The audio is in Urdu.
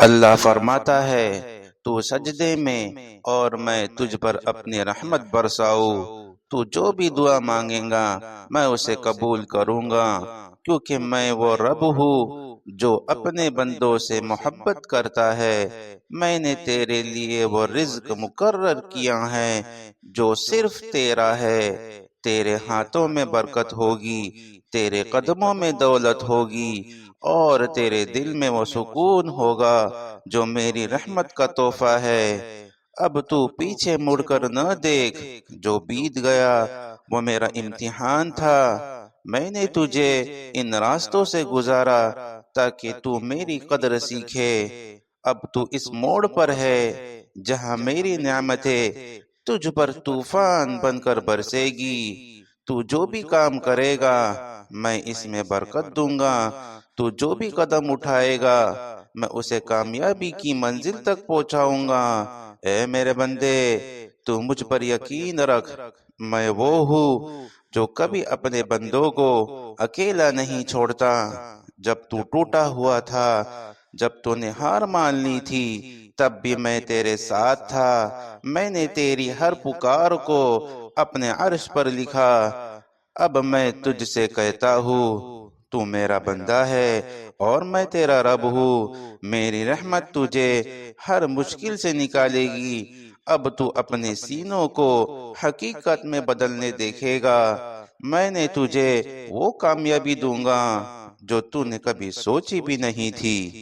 اللہ فرماتا ہے تو سجدے میں اور میں تجھ پر اپنی رحمت برساؤں، تو جو بھی دعا مانگے گا میں اسے قبول کروں گا، کیونکہ میں وہ رب ہوں جو اپنے بندوں سے محبت کرتا ہے۔ میں نے تیرے لیے وہ رزق مقرر کیا ہے جو صرف تیرا ہے۔ تیرے ہاتھوں میں برکت ہوگی، تیرے قدموں میں دولت ہوگی، اور تیرے دل میں وہ سکون ہوگا جو میری رحمت کا تحفہ ہے۔ اب تو پیچھے مڑ کر نہ دیکھ، جو بیت گیا وہ میرا امتحان تھا۔ میں نے تجھے ان راستوں سے گزارا تاکہ تو میری قدر سیکھے۔ اب تو اس موڑ پر ہے جہاں میری نعمتیں تجھ پر طوفان بن کر برسے گی۔ تو جو بھی کام کرے گا میں اس میں برکت دوں گا، تو جو بھی قدم اٹھائے گا میں اسے کامیابی کی منزل تک پہنچاؤں گا۔ اے میرے بندے، تو مجھ پر یقین رکھ، میں وہ ہوں جو کبھی اپنے بندوں کو اکیلا نہیں چھوڑتا۔ جب تو ٹوٹا ہوا تھا، جب تو نے ہار مان لی تھی، تب بھی میں تیرے ساتھ تھا۔ میں نے تیری ہر پکار کو اپنے عرش پر لکھا۔ اب میں تجھ سے کہتا ہوں تو میرا بندہ ہے اور میں تیرا رب ہوں۔ میری رحمت تجھے ہر مشکل سے نکالے گی۔ اب تو اپنے سینوں کو حقیقت میں بدلنے دیکھے گا۔ میں نے تجھے وہ کامیابی دوں گا جو تو نے کبھی سوچی بھی نہیں تھی۔